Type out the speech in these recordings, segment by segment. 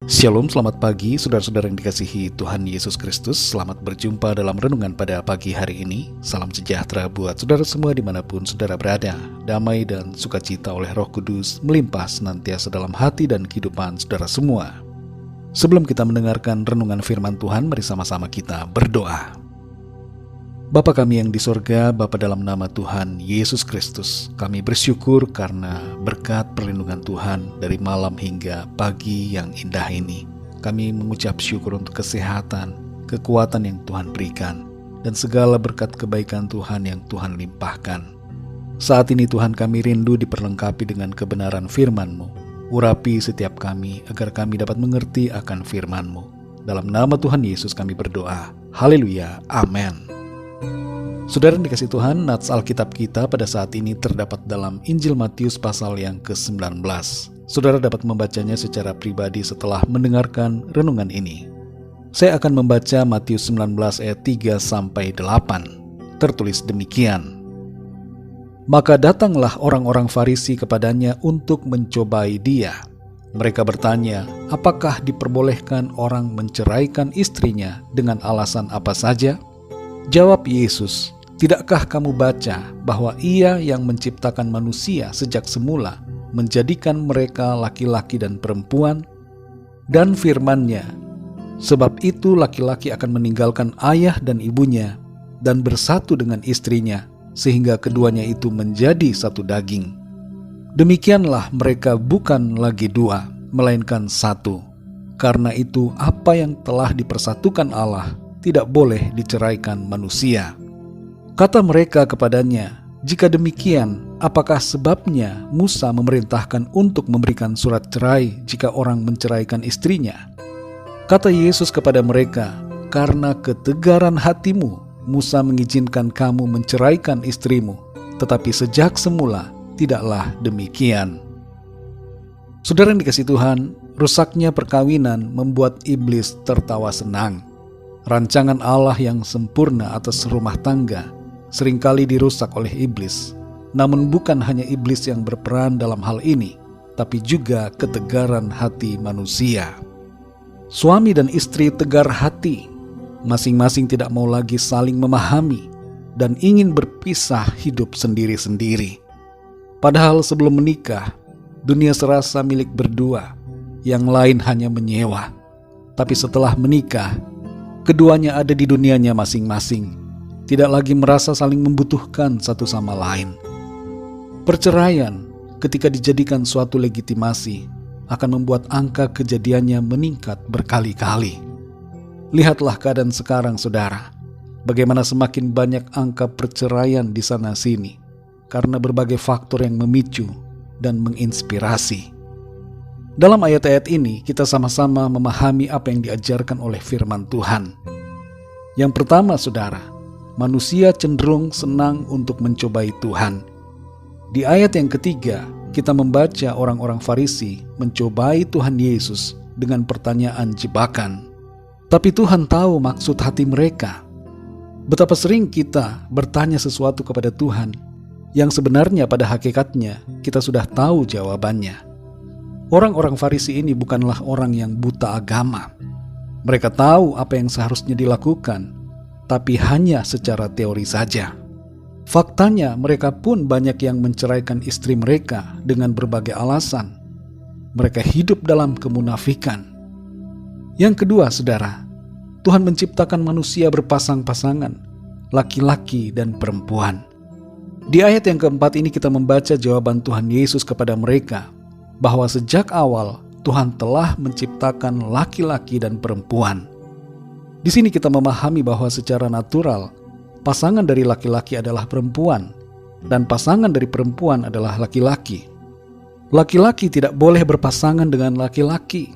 Shalom, selamat pagi saudara-saudara yang dikasihi Tuhan Yesus Kristus. Selamat berjumpa dalam renungan pada pagi hari ini. Salam sejahtera buat saudara semua dimanapun saudara berada. Damai dan sukacita oleh Roh Kudus melimpah senantiasa dalam hati dan kehidupan saudara semua. Sebelum kita mendengarkan renungan firman Tuhan, mari sama-sama kita berdoa. Bapa kami yang di sorga, Bapa dalam nama Tuhan Yesus Kristus, kami bersyukur karena berkat perlindungan Tuhan dari malam hingga pagi yang indah ini. Kami mengucap syukur untuk kesehatan, kekuatan yang Tuhan berikan, dan segala berkat kebaikan Tuhan yang Tuhan limpahkan. Saat ini Tuhan, kami rindu diperlengkapi dengan kebenaran firman-Mu. Urapi setiap kami agar kami dapat mengerti akan firman-Mu. Dalam nama Tuhan Yesus kami berdoa. Haleluya. Amin. Saudara yang dikasih Tuhan, nats Alkitab kita pada saat ini terdapat dalam Injil Matius pasal yang ke-19. Saudara dapat membacanya secara pribadi setelah mendengarkan renungan ini. Saya akan membaca Matius 19 ayat 3-8. Tertulis demikian. Maka datanglah orang-orang Farisi kepadanya untuk mencobai dia. Mereka bertanya, apakah diperbolehkan orang menceraikan istrinya dengan alasan apa saja? Jawab Yesus, tidakkah kamu baca bahwa Ia yang menciptakan manusia sejak semula menjadikan mereka laki-laki dan perempuan? Dan firman-Nya, sebab itu laki-laki akan meninggalkan ayah dan ibunya dan bersatu dengan istrinya, sehingga keduanya itu menjadi satu daging. Demikianlah mereka bukan lagi dua, melainkan satu. Karena itu apa yang telah dipersatukan Allah tidak boleh diceraikan manusia. Kata mereka kepadanya, jika demikian, apakah sebabnya Musa memerintahkan untuk memberikan surat cerai jika orang menceraikan istrinya? Kata Yesus kepada mereka, karena ketegaran hatimu, Musa mengizinkan kamu menceraikan istrimu, tetapi sejak semula tidaklah demikian. Saudara yang dikasihi Tuhan, rusaknya perkawinan membuat iblis tertawa senang. Rancangan Allah yang sempurna atas rumah tangga seringkali dirusak oleh iblis. Namun bukan hanya iblis yang berperan dalam hal ini, tapi juga ketegaran hati manusia. Suami dan istri tegar hati, masing-masing tidak mau lagi saling memahami dan ingin berpisah hidup sendiri-sendiri. Padahal sebelum menikah, dunia serasa milik berdua, yang lain hanya menyewa. Tapi setelah menikah, keduanya ada di dunianya masing-masing, tidak lagi merasa saling membutuhkan satu sama lain. Perceraian ketika dijadikan suatu legitimasi akan membuat angka kejadiannya meningkat berkali-kali. Lihatlah keadaan sekarang, saudara, bagaimana semakin banyak angka perceraian di sana-sini karena berbagai faktor yang memicu dan menginspirasi. Dalam ayat-ayat ini, kita sama-sama memahami apa yang diajarkan oleh firman Tuhan. Yang pertama, saudara, manusia cenderung senang untuk mencobai Tuhan. Di ayat yang ketiga, kita membaca orang-orang Farisi mencobai Tuhan Yesus dengan pertanyaan jebakan. Tapi Tuhan tahu maksud hati mereka. Betapa sering kita bertanya sesuatu kepada Tuhan yang sebenarnya pada hakikatnya kita sudah tahu jawabannya. Orang-orang Farisi ini bukanlah orang yang buta agama. Mereka tahu apa yang seharusnya dilakukan, tapi hanya secara teori saja. Faktanya, mereka pun banyak yang menceraikan istri mereka dengan berbagai alasan. Mereka hidup dalam kemunafikan. Yang kedua, saudara, Tuhan menciptakan manusia berpasang-pasangan, laki-laki dan perempuan. Di ayat yang keempat ini kita membaca jawaban Tuhan Yesus kepada mereka, bahwa sejak awal Tuhan telah menciptakan laki-laki dan perempuan. Di sini kita memahami bahwa secara natural, pasangan dari laki-laki adalah perempuan, dan pasangan dari perempuan adalah laki-laki. Laki-laki tidak boleh berpasangan dengan laki-laki.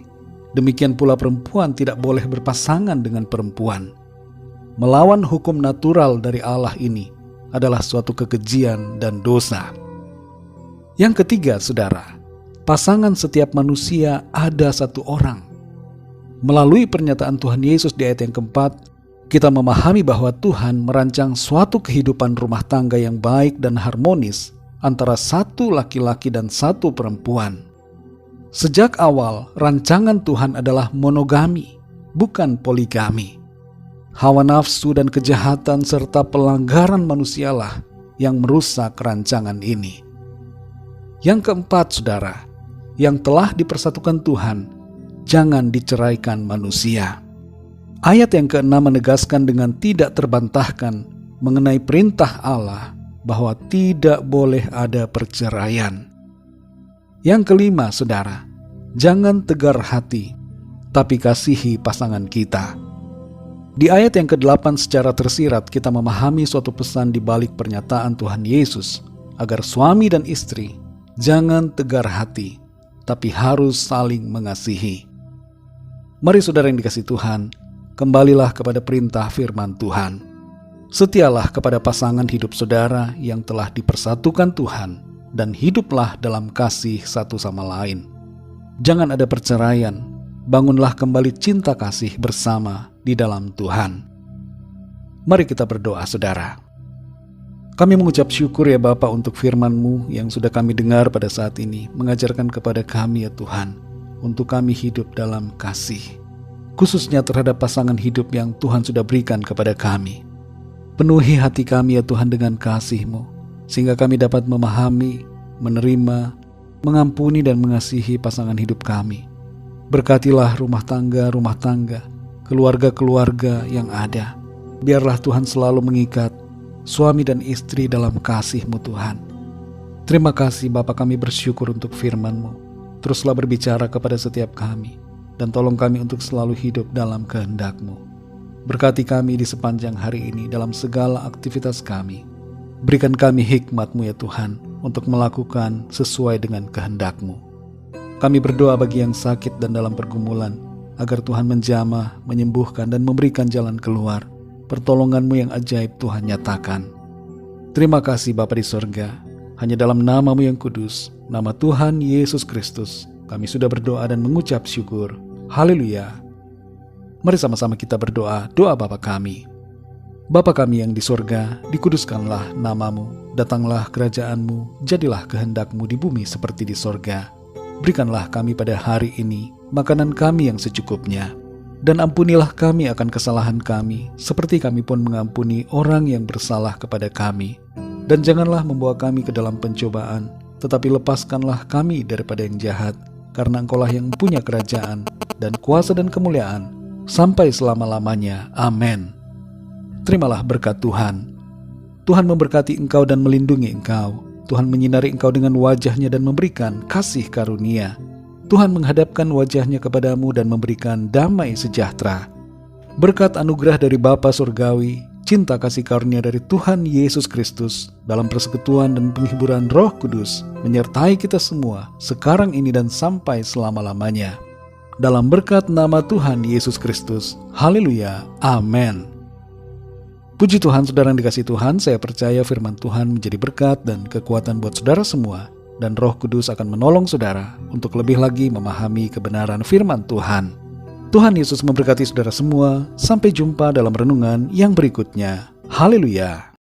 Demikian pula perempuan tidak boleh berpasangan dengan perempuan. Melawan hukum natural dari Allah ini adalah suatu kekejian dan dosa. Yang ketiga, saudara, pasangan setiap manusia ada satu orang. Melalui pernyataan Tuhan Yesus di ayat yang keempat, kita memahami bahwa Tuhan merancang suatu kehidupan rumah tangga yang baik dan harmonis antara satu laki-laki dan satu perempuan. Sejak awal, rancangan Tuhan adalah monogami, bukan poligami. Hawa nafsu dan kejahatan serta pelanggaran manusialah yang merusak rancangan ini. Yang keempat, saudara, yang telah dipersatukan Tuhan, jangan diceraikan manusia. Ayat yang ke-6 menegaskan dengan tidak terbantahkan mengenai perintah Allah bahwa tidak boleh ada perceraian. Yang kelima, saudara, jangan tegar hati, tapi kasihi pasangan kita. Di ayat yang ke-8 secara tersirat kita memahami suatu pesan di balik pernyataan Tuhan Yesus, agar suami dan istri jangan tegar hati, tapi harus saling mengasihi. Mari saudara yang dikasihi Tuhan, kembalilah kepada perintah firman Tuhan. Setialah kepada pasangan hidup saudara yang telah dipersatukan Tuhan, dan hiduplah dalam kasih satu sama lain. Jangan ada perceraian, bangunlah kembali cinta kasih bersama di dalam Tuhan. Mari kita berdoa, saudara. Kami mengucap syukur ya Bapa untuk firman-Mu yang sudah kami dengar pada saat ini, mengajarkan kepada kami ya Tuhan, untuk kami hidup dalam kasih, khususnya terhadap pasangan hidup yang Tuhan sudah berikan kepada kami. Penuhi hati kami ya Tuhan dengan kasih-Mu, sehingga kami dapat memahami, menerima, mengampuni dan mengasihi pasangan hidup kami. Berkatilah rumah tangga, keluarga-keluarga yang ada. Biarlah Tuhan selalu mengikat suami dan istri dalam kasih-Mu Tuhan. Terima kasih Bapa, kami bersyukur untuk firman-Mu. Teruslah berbicara kepada setiap kami, dan tolong kami untuk selalu hidup dalam kehendak-Mu. Berkati kami di sepanjang hari ini dalam segala aktivitas kami. Berikan kami hikmat-Mu ya Tuhan, untuk melakukan sesuai dengan kehendak-Mu. Kami berdoa bagi yang sakit dan dalam pergumulan, agar Tuhan menjamah, menyembuhkan dan memberikan jalan keluar. Pertolongan-Mu yang ajaib Tuhan nyatakan. Terima kasih Bapa di sorga, hanya dalam nama-Mu yang kudus, nama Tuhan Yesus Kristus, kami sudah berdoa dan mengucap syukur. Haleluya. Mari sama-sama kita berdoa, doa Bapa kami. Bapa kami yang di sorga, dikuduskanlah nama-Mu, datanglah kerajaan-Mu, jadilah kehendak-Mu di bumi seperti di sorga. Berikanlah kami pada hari ini makanan kami yang secukupnya, dan ampunilah kami akan kesalahan kami, seperti kami pun mengampuni orang yang bersalah kepada kami. Dan janganlah membawa kami ke dalam pencobaan, tetapi lepaskanlah kami daripada yang jahat, karena Engkaulah yang punya kerajaan, dan kuasa dan kemuliaan, sampai selama-lamanya. Amin. Terimalah berkat Tuhan. Tuhan memberkati engkau dan melindungi engkau. Tuhan menyinari engkau dengan wajah-Nya dan memberikan kasih karunia. Tuhan menghadapkan wajah-Nya kepadamu dan memberikan damai sejahtera. Berkat anugerah dari Bapa Surgawi, cinta kasih karunia dari Tuhan Yesus Kristus, dalam persekutuan dan penghiburan Roh Kudus, menyertai kita semua, sekarang ini dan sampai selama-lamanya. Dalam berkat nama Tuhan Yesus Kristus. Haleluya. Amin. Puji Tuhan, saudara yang dikasihi Tuhan, saya percaya firman Tuhan menjadi berkat dan kekuatan buat saudara semua, dan Roh Kudus akan menolong saudara untuk lebih lagi memahami kebenaran firman Tuhan. Tuhan Yesus memberkati saudara semua. Sampai jumpa dalam renungan yang berikutnya. Haleluya.